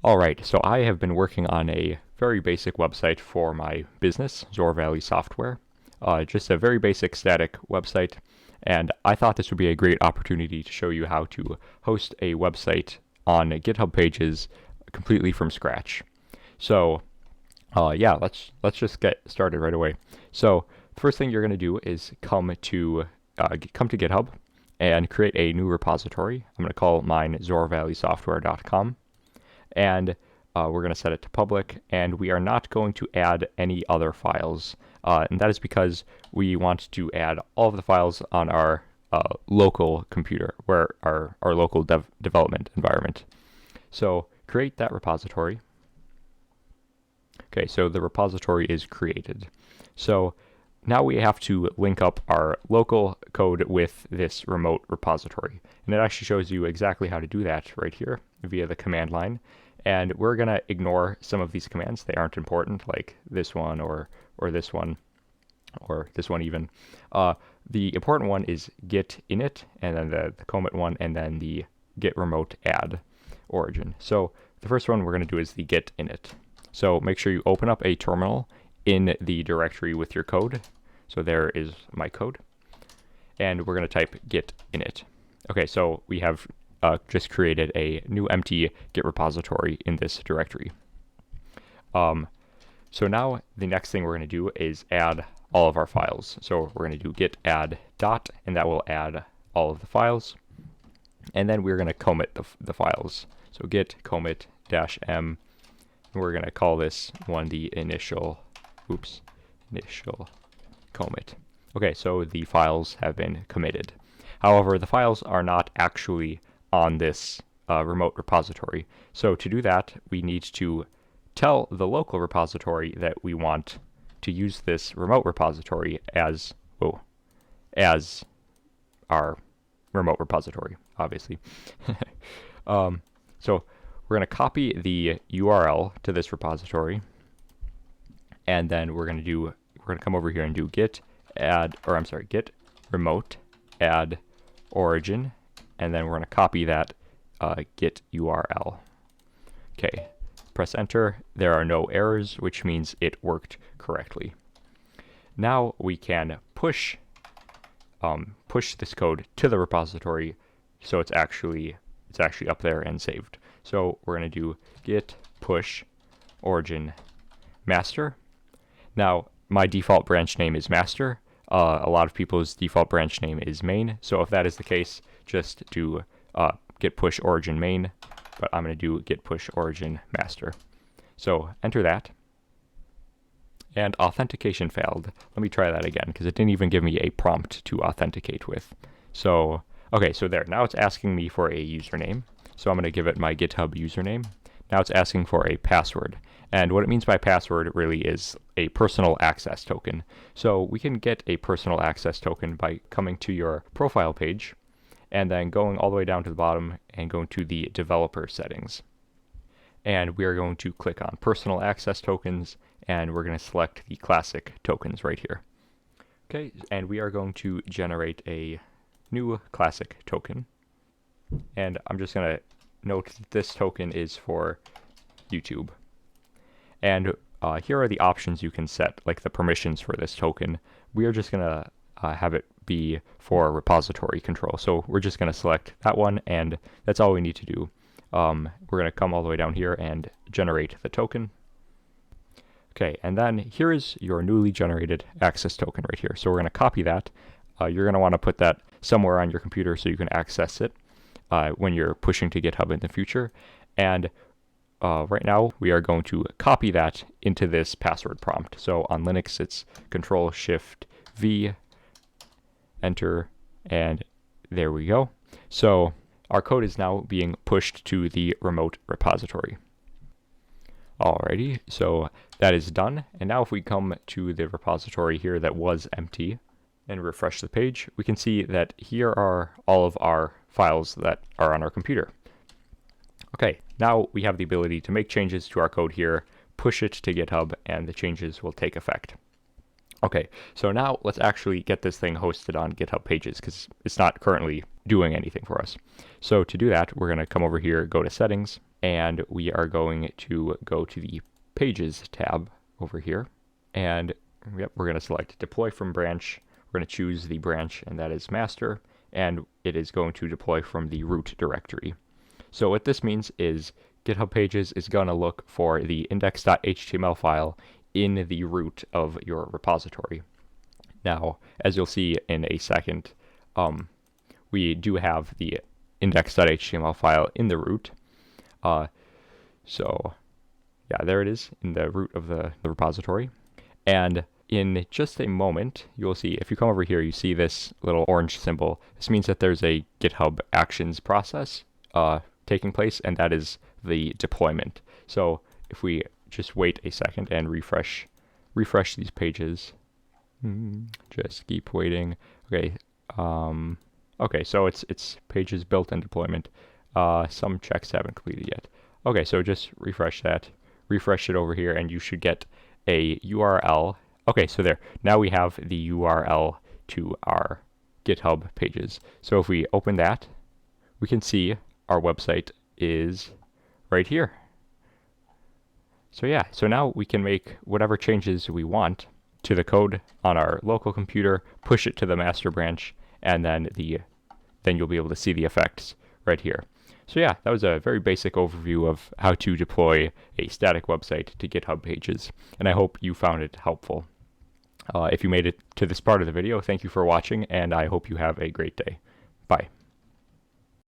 Alright, so I have been working on a very basic website for my business, Zor Valley Software. Just a very basic static website, and I thought this would be a great opportunity to show you how to host a website on GitHub Pages completely from scratch. So, yeah, let's just get started right away. So, the first thing you're going to do is come to GitHub and create a new repository. I'm going to call mine zorvalleysoftware.com. And we're going to set it to public, and we are not going to add any other files. And that is because we want to add all of the files on our local computer, where our local development environment. So create that repository. Okay, so the repository is created. So now we have to link up our local code with this remote repository. And it actually shows you exactly how to do that right here via the command line. And we're going to ignore some of these commands. They aren't important, like this one or this one, or this one even. The important one is git init, and then the commit one, and then the git remote add origin. So the first one we're going to do is the git init. So make sure you open up a terminal in the directory with your code. So there is my code. And we're going to type git init. Okay, so we have just created a new empty Git repository in this directory. So now the next thing we're going to do is add all of our files. So we're going to do git add dot, and that will add all of the files. And then we're going to commit the files. So git commit -m. And we're going to call this one the initial commit. Okay, so the files have been committed. However, the files are not actually on this remote repository. So to do that, we need to tell the local repository that we want to use this remote repository as our remote repository, obviously. So we're going to copy the URL to this repository, and then we're going to come over here and do git remote add origin, and then we're going to copy that git URL. Okay, press enter. There are no errors, which means it worked correctly. Now we can push this code to the repository, so it's actually up there and saved. So we're going to do git push origin master. Now my default branch name is master. A lot of people's default branch name is main. So if that is the case, just do git push origin main, but I'm going to do git push origin master. So enter that. And authentication failed. Let me try that again, because it didn't even give me a prompt to authenticate with. So, okay, so there. Now it's asking me for a username. So I'm going to give it my GitHub username. Now it's asking for a password. And what it means by password really is a personal access token. So we can get a personal access token by coming to your profile page and then going all the way down to the bottom and going to the developer settings. And we are going to click on personal access tokens, and we're going to select the classic tokens right here. Okay, and we are going to generate a new classic token. And I'm just going to note that this token is for YouTube. And here are the options you can set, like the permissions for this token. We are just going to have it be for repository control. So we're just going to select that one, and that's all we need to do. We're going to come all the way down here and generate the token. Okay, and then here is your newly generated access token right here. So we're going to copy that. You're going to want to put that somewhere on your computer so you can access it when you're pushing to GitHub in the future. And right now we are going to copy that into this password prompt. So on Linux it's Control-Shift-V, enter, and there we go. So our code is now being pushed to the remote repository. Alrighty, so that is done. And now if we come to the repository here that was empty and refresh the page, we can see that here are all of our files that are on our computer. Okay, now we have the ability to make changes to our code here, push it to GitHub, and the changes will take effect. Okay, so now let's actually get this thing hosted on GitHub Pages, because it's not currently doing anything for us. So to do that, we're going to come over here, go to Settings, and we are going to go to the Pages tab over here, and yep, we're going to select Deploy from Branch. We're going to choose the branch, and that is master, and it is going to deploy from the root directory. So what this means is GitHub Pages is going to look for the index.html file in the root of your repository. Now, as you'll see in a second, we do have the index.html file in the root. So yeah, there it is in the root of the repository. And in just a moment, you'll see, if you come over here, you see this little orange symbol. This means that there's a GitHub Actions process taking place, and that is the deployment. So if we just wait a second and refresh these pages, just keep waiting. Okay, okay, so it's pages built and deployment. Some checks haven't completed yet. Okay, so just refresh that, refresh it over here, and you should get a URL. Okay, so there, now we have the URL to our GitHub Pages. So if we open that, we can see our website is right here. So yeah, so now we can make whatever changes we want to the code on our local computer, push it to the master branch, and then you'll be able to see the effects right here. So yeah, that was a very basic overview of how to deploy a static website to GitHub Pages, and I hope you found it helpful. If you made it to this part of the video, thank you for watching, and I hope you have a great day. Bye.